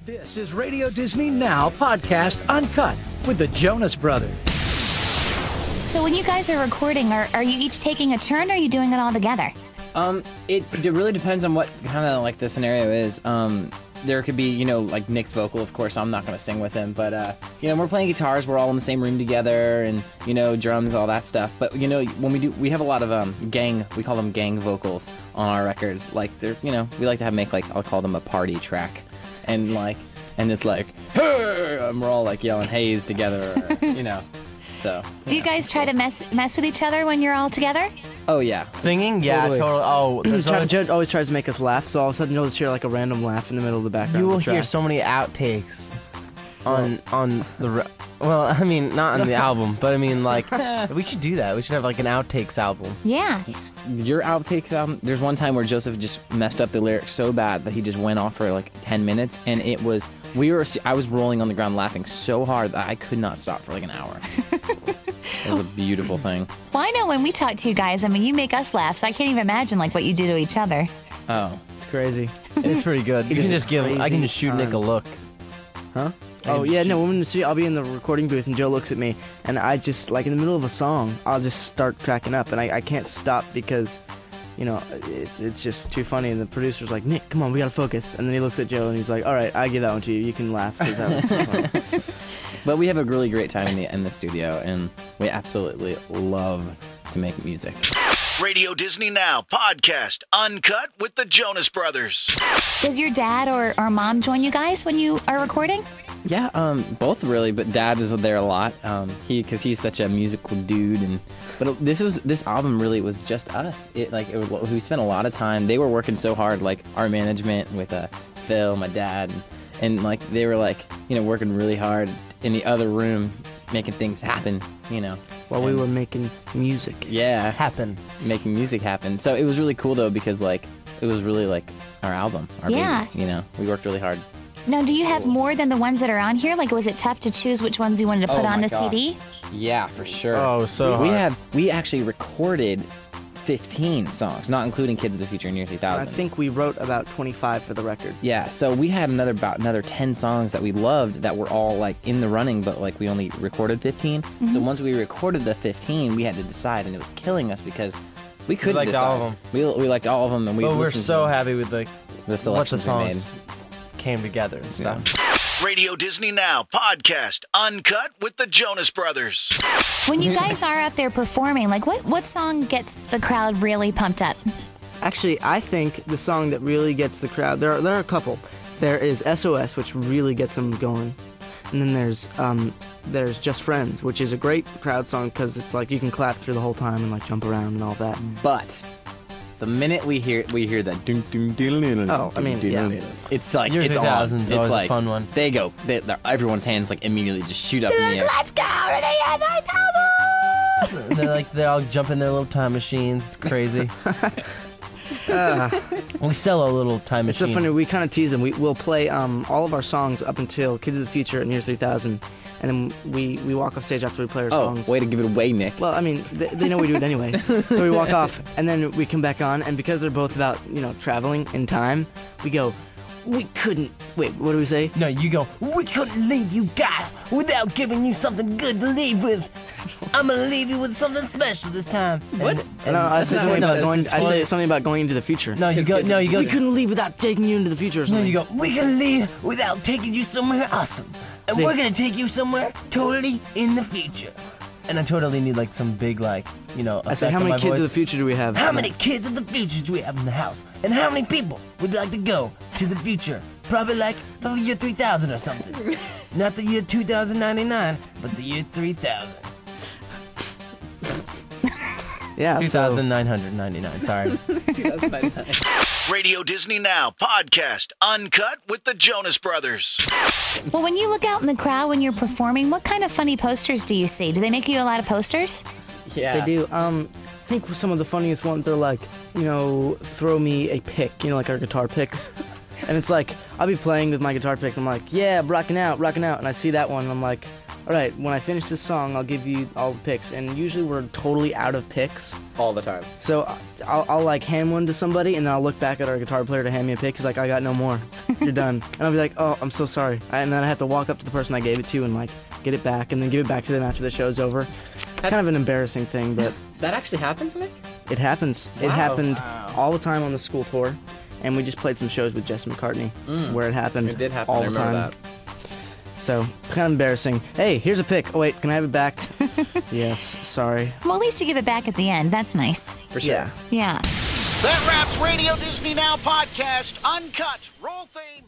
This is Radio Disney Now Podcast Uncut with the Jonas Brothers. So when you guys are recording, are you each taking a turn, or are you doing it all together? It really depends on what kind of like the scenario is. There could be, like Nick's vocal, of course, I'm not going to sing with him, but, we're playing guitars, we're all in the same room together, and, drums, all that stuff. But, when we have a lot of we call them gang vocals on our records. Like, they're, we like to make, I'll call them a party track. And, it's like, hey! And we're all, yelling haze together, so. Do you guys try to mess with each other when you're all together? Oh, yeah. Singing? Yeah, totally. Judd always tries to make us laugh, so all of a sudden you'll just hear a random laugh in the middle of the background. You will of the track. hear so many outtakes on the... Well, I mean, not on the album, but I mean, we should do that. We should have, an outtakes album. Yeah. Your outtakes album, there's one time where Joseph just messed up the lyrics so bad that he just went off for 10 minutes, and it was... I was rolling on the ground laughing so hard that I could not stop for an hour. It was a beautiful thing. Well, I know when we talk to you guys, you make us laugh, so I can't even imagine what you do to each other. Oh. It's crazy. It's pretty good. I can just shoot Nick a look. Huh? Oh, yeah, no, I'll be in the recording booth and Joe looks at me and I just, in the middle of a song, I'll just start cracking up and I can't stop because, it's just too funny. And the producer's like, Nick, come on, we gotta focus. And then he looks at Joe and he's like, all right, I give that one to you. You can laugh because that was so fun. But we have a really great time in the studio, and we absolutely love to make music. Radio Disney Now Podcast Uncut with the Jonas Brothers. Does your dad or mom join you guys when you are recording? Yeah, both really, but Dad is there a lot. Because he's such a musical dude, but this album really was just us. We spent a lot of time. They were working so hard, our management with Phil, my dad, and they were working really hard in the other room, making things happen, While we were making music. Yeah, making music happen. So it was really cool though, because it was really our album, our baby. We worked really hard. Now, do you have more than the ones that are on here? Was it tough to choose which ones you wanted to put on the CD? Yeah, for sure. Oh, so hard. We actually recorded 15 songs, not including Kids of the Future and Year 3000. I think we wrote about 25 for the record. Yeah, so we had another 10 songs that we loved that were all in the running, but we only recorded 15. Mm-hmm. So once we recorded the 15, we had to decide, and it was killing us because we couldn't decide. All of them. We liked all of them, and we're so happy with the selections what the songs we made. Came together and stuff. Yeah. Radio Disney Now Podcast Uncut with the Jonas Brothers. When you guys are up there performing, what song gets the crowd really pumped up? Actually, I think the song that really gets the crowd, there are a couple. There is SOS, which really gets them going. And then there's Just Friends, which is a great crowd song because it's you can clap through the whole time and jump around and all that. But the minute we hear that ding ding ding, oh, I mean, yeah. It's Your it's 2000s on. It's always a fun one. They go. Everyone's hands immediately just shoot up in the air. Let's go to the year 3000! They all jump in their little time machines. It's crazy. We sell a little time machine. It's so funny. We kind of tease them. We'll play all of our songs up until Kids of the Future and Year 3000. And then we walk off stage after we play our songs. Oh, way to give it away, Nick. Well, I mean, they know we do it anyway. So we walk off, and then we come back on, and because they're both about, traveling in time, we go, we couldn't... Wait, what do we say? No, you go, we couldn't leave you guys without giving you something good to leave with. I'm going to leave you with something special this time. What? I say something about going into the future. No, you go. We couldn't leave without taking you into the future or something. No, you go, we can leave without taking you somewhere awesome. And we're going to take you somewhere totally in the future. And I totally need some big I say, how many kids of the future do we have? How many kids of the future do we have in the house? And how many people would like to go to the future? Probably the year 3000 or something. Not the year 2099, but the year 3000. Yeah, 2,999, sorry. 2099. Radio Disney Now Podcast Uncut with the Jonas Brothers. Well, when you look out in the crowd when you're performing, what kind of funny posters do you see? Do they make you a lot of posters? Yeah. They do. I think some of the funniest ones are throw me a pick, our guitar picks. And it's I'll be playing with my guitar pick, and I'm yeah, rocking out. And I see that one, and I'm all right, when I finish this song, I'll give you all the picks. And usually we're totally out of picks. All the time. So I'll hand one to somebody, and then I'll look back at our guitar player to hand me a pick. He's I got no more. you're done. And I'll be like, oh, I'm so sorry. And then I have to walk up to the person I gave it to and like get it back and then give it back to them after the show's over. It's kind of an embarrassing thing, but That actually happens, Nick? it happens. It happened all the time on the school tour, and we just played some shows with Jesse McCartney where it happened. It did happen. all I the remember time. that. So kind of embarrassing. Hey, here's a pic. Oh wait, can I have it back? Yes, sorry. Well, at least you give it back at the end. That's nice. For sure. Yeah. Yeah. That wraps Radio Disney Now podcast. Uncut. Roll theme.